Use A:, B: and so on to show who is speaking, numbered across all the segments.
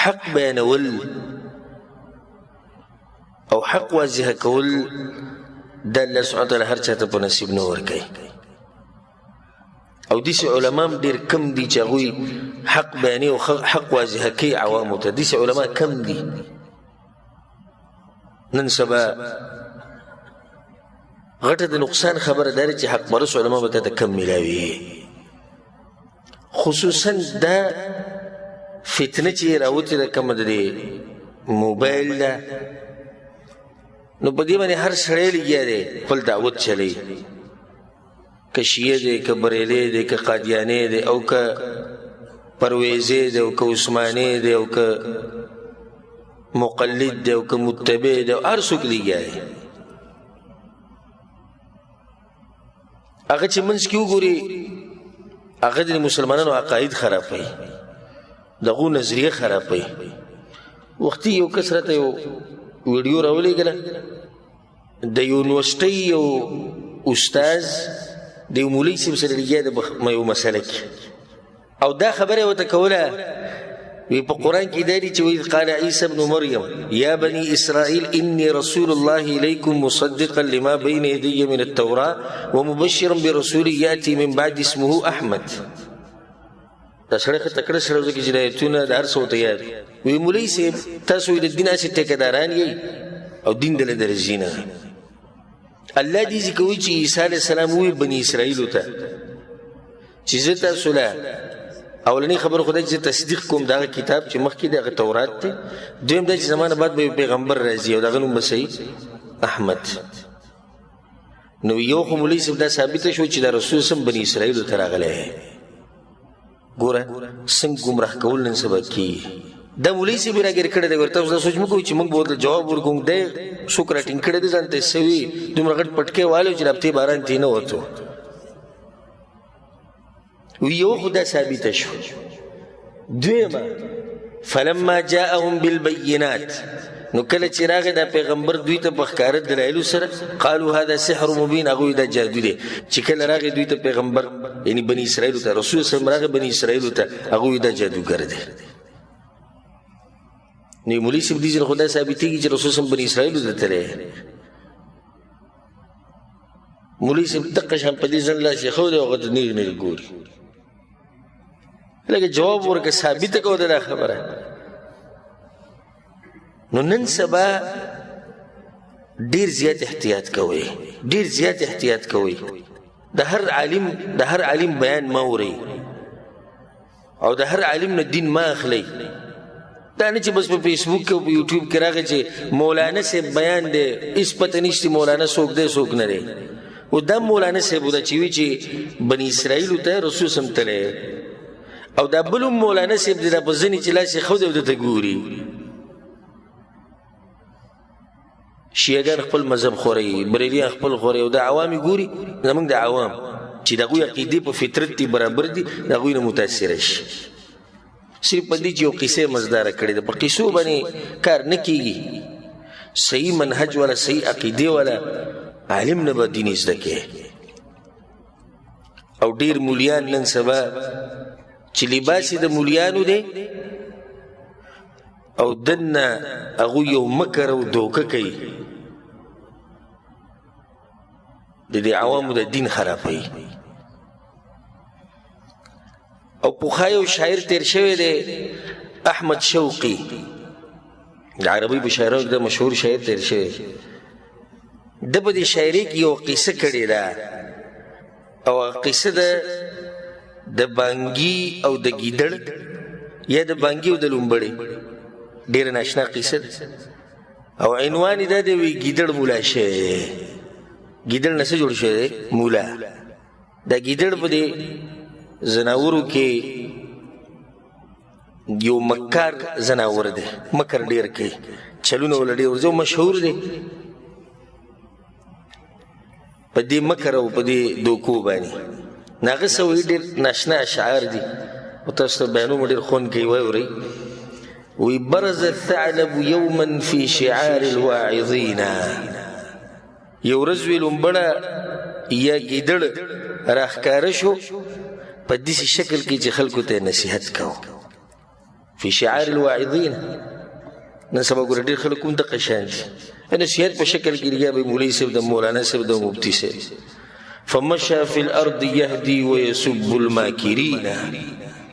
A: حق بیانول او حق واضح کول دا الله سبحانه وتعالی هر چاته په نصیب نه ورکوي او داسې علما هم ډېر کم دي چې هغوی حق بیانوي او حق واضح کوي عوامو ته داسې علما کم دي نن سبا غټه د نقصان خبره دا چې حق پرست علما به ته کم میلاوي خصوصا دا فتنه چې راوتې ده کومه د موبایل ده نو په دې باندې هر سړی لګیا دی خپل دعوت چلی که شیعه دی که بریلی دی که قادیانی دی او که پرویزی دی او که عثمانی دی او که مقلد دی او که متبع دی هر څوک لګیا دی هغه چې منځ کې وګوري هغه د مسلمانانو عقاید خرابوي دغو نظریه خرابوي وختي یو کس راته یو ویډیو راولېږله د یونیورسټۍ یو استاذ د یو مولوي صاحب سره لګیا د یو مسله کې او دا خبره یې ورته کوله وی په قرآن کې دا دي چې وایي قال عیسی ابن مریم یا بني اسرائیل انی رسول الله الیکم مصدقا لما بین یدی من التوراة ومبشرا برسول یأتی من بعد اسمه احمد دا سړی ښه تکړه سړی و چې د ایتونه د هر څه ورته یاد وی مولوي صاحب تاسو د دین هسې ټیکهداران یئ او دین دله درځي نه الله دې کوي چې عیسی علیه السلام ووایي بني اسرائیلو ته چې زه تاسو له اولنی خبر خدای چې تصدیق کوم دغه کتاب چې مخکې دغه تورات دی دویم دا چې زمانه بعد به پیغمبر راځي او دغه نوم به صحیح احمد نو یو خو مولوي صاحب دا ثابته شو چې د رسول سم بني اسرائیلو ته راغلی ګوره څنګه ګمراه کول نن سبا کېږي دا مولوي صاحب یې راګیر کړی دی ورته اوس دا سوچ مه کوو چې موږ به ورته جواب ورکوو دی څوک راټینګ کړی دی ځان ته یې څه وي دومره غټ پټکی والی چې رابطې باران ترې نه وتو ویو خدا ثابت شو دویمه فلما جاءهم بالبينات نو کله چې راغی دا پیغمبر دوی ته په ښکاره دلایلو سره قالوا هذا سحر مبین هغوی دا جادو دی چې کله راغی دوی ته پیغمبر یعنی بني اسرائیلو ته رسول سلم راغی بني اسرائیلو ته هغوی دا جادوګر دی نو مولوي صاحب دې ځینې خو دا ثابتېږي چې رسول سلم بني اسرائیلو ته تللی مولوي صاحب دقه شان په دې ځان لاس یې ښودی او هغه ته نیغ نیغ ګوري لکه جواب ورکه ثابته کو دا خبره نو نن سبا ډیر زیات احتیاط کوئ ډیر زیات احتیاط کوئ د هر عالم بیان ما اورئ او د هر عالم نه دین ما اخلئ دا نه چې بس په فیسبوک کې او په یوټیوب کې راغی چې مولانا صاحب بیان دی هېڅ پته نشته مولانا څوک دی څوک نه دی او دا مولانا صاحب دا چې وي چې بني اسرائیلو ته رسول سم تلی او دا بل مولانا صاحب دی دا په ځینې چې لاس یې ښودی او درته ګوري شیعهګان خپل مذهب خورئ بریلیان خپل خورئ او دا عوام یې ګوري زموږ د عوام چې د هغوی عقیدې په فطرت دي برابر دي د هغوی نه متاثره شي صرف په دې چې یو قیسه مزداره کړې ده په قیسو باندې کار نه کېږي صحیح منهج والا صحیح عقیدې والا عالم نه به دین زده کوي او ډېر مولیان نن سبا چې لباس یې د مولیانو دی او دنه هغوی یو مکر او دوکه کوي د دې عوامو د دین خرابوي او پخوا یو شاعر تیر شوی دی احمد شوقي د عربي په شاعرانو کې د مشهور شاعر تیر شوی ده په دې شاعري کې یو قصه کړې ده او قصه ده د بانګي او د ګیدړ یا د بانګي او د لومبړې ډېره ناشنا قصه ده او عنوان یې دا دی وی ګیدړ مولا شوی ګیدړ نه څه جوړ شوی دی مولا دا ګیدړ په دې زناورو کې یو مکار زناور دی مکر ډېر کوي چلونه وله ډېر ورځي مشهور دی په دې مکر او په دې دوکو باندې ناغه څه وایي ډېر ناشنا اشعار دي او تاسو ته بیانوم ډېر خوند کوي واورئ وی برز الثعلب یوما فی شعار الواعظین یو ورځ وی لومبړه یا ګیدړ راښکاره شو په داسې شکل کې چې خلکو ته نصیحت کوو فی شعار الواعظین. نن سبا ګوره ډېر خلک هم دغه شیان دي نصیحت په شکل کې لګیا به مولوي صاحب د مولانا صاحب د مفتي صاحب. فمشى في الارض يهدي ويسب الماكرين.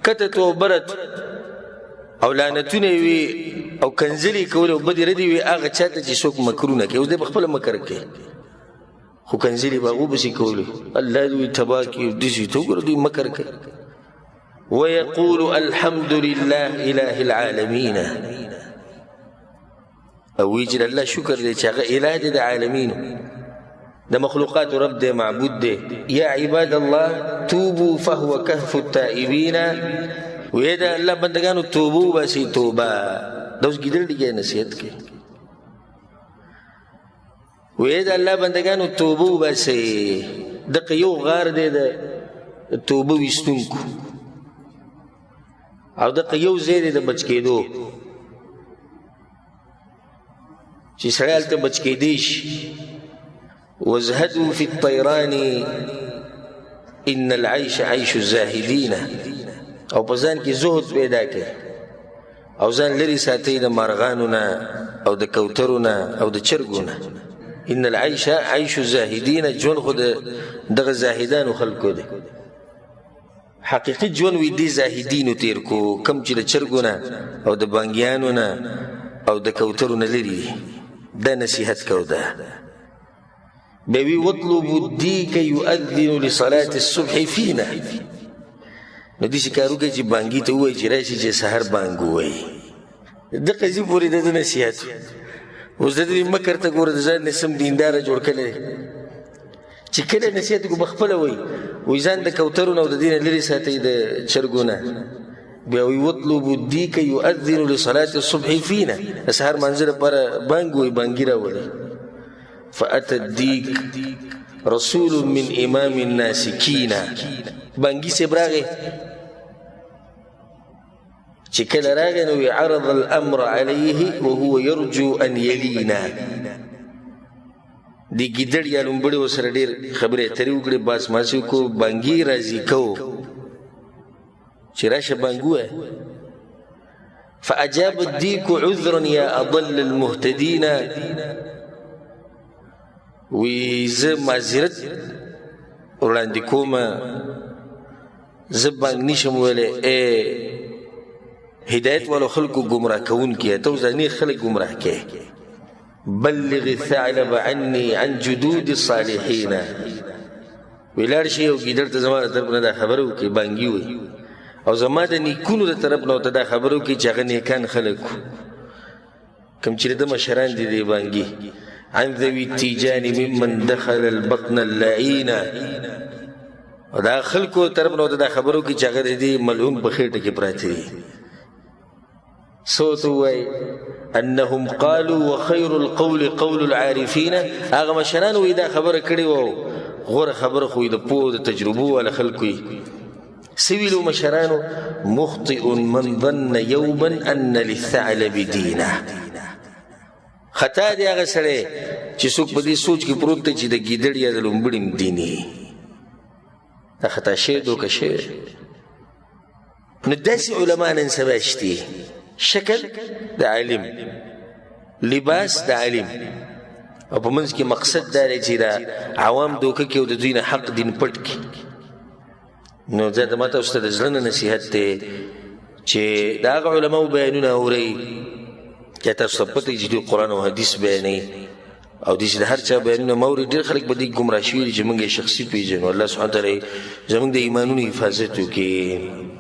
A: کتت و برت او لعنتونه وي او کنځلې کول او بدې ردې وي هغه چاته چې څوک مکرونه کوي. اوس دی په خپله مکر کوي خو کنځلې به هغو پسې کولې الله دوی تباه کړي داسې ته وګوره دوی مکر کوي. ويقول الحمد لله اله العالمين. او وی چې الله شکر دی چې هغه اله دی د عالمینو د مخلوقات رب دی معبود دی. یا عباد الله توبوا فهو كهف التائبین. وی دا الله بندگانو توبو باسي توبه. دا اوس ګیدل دی نصیحت کوي. وی دا الله بندگانو توبو باسي. دغه یو غار دی د توبه ویستونکو او دغه یو ځای دی د بچ کېدو چې سړی هلته بچ کېدی شي. وازهدوا في الطيران ان العيش عيش الزاهدين. او په ځان کې زهد پیدا کړي او ځان لرې ساتئ د مارغانو نه او د کوترو نه او د چرګو نه. ان العيش عيش الزاهدين. ژوند خو دغه زاهدانو خلکو دی. حقیقي ژوند وي دې زاهدینو تیر کو کم چې د چرګو نه او د بانګیانو نه او د کوترو نه لرې دي. دا نصیحت کو ده. بوي واطلبوا الديك يؤذن لصلاة الصبح فينا. نو دې کارو کې چې بانګي ته وایي چې راشي چې سحر بانګ وایي. دغه ځي پورې د نصیحت. اوس د دې مکر ته ګوره د ځان سم دینداره جوړ کړي چې کله نصیحت کو بخپله وایي وایي ځان د کوترو نه او د دې نه لرې ساتئ د چرګو نه. بیا وی واطلبوا الديك يؤذن لصلاة الصبح فينا. سحر منځ لپاره بانګ وایي بانګي راولي. فأتى الديك رسول من إمام الناسكين. بانګي صاحب راغی چې کله راغی نو عرض الأمر عليه وهو يرجو أن يلينا. دی ګیدړ یا لومبړي ورسره ډېر خبرې اترې وکړې باس ماسې کو بانګي راضي کو چې راشه بانګ ووایه. فأجاب الديك عذرا يا أضل المهتدين. وی زه معذرت وړاندې کومه زه بانګ نشم ویلی هدایت والو خلکو ګمراه کوونکي ته ځانې خلک ګمراه کوې. بلغ الثعلب عني عن جدود الصالحين. وی لاړ شي او ګیدړ ته زما د طرف نه دا خبره وکړي بانګي وایي او زما د نیکونو د طرف نه ورته دا خبره وکړي چې هغه نیکان خلک کوم چې د مشران دي دی بانګي. عن ذوي التيجان ممن دخل البطن اللعين. دا خلکو طرف نه ورته دا خبره وکړي چې هغه د دې ملعون په خېټه کې پراته دي. صوت وایي انهم قالوا وخير القول قول العارفين. هغه مشران وایي دا خبره کړې وه غوره خبره خو د پوه د تجربو والا خلکو وي. سویلو مشرانو مخطئ من ظن يوما ان للثعلب دينه. خطا دی هغه سړی چې څوک په دې سوچ کې پروت دی چې د ګیدړ یا د لومبړي دیني. دا خطا شی دوکه شی. نو داسې علما نن سبا شته شکل د عالم لباس د عالم او په منځ کې مقصد دا دی چې دا عوام دوکه کې او د دوی نه حق دین پټ کړي. نو زه د ماته اوس ته د زړه نه نصیحت دی چې د هغه علماو بیانونه اورئ چې تاسو ته پته چې دوی قرآن او حدیث بیانوي او داسې د هر چا بیانونه مه اورئ. ډېر خلک به دې ګمراه شوي دي چې موږ یې شخصي پېژنو. الله سبحانه وتعالی زموږ د ایمانونو حفاظت وکړي.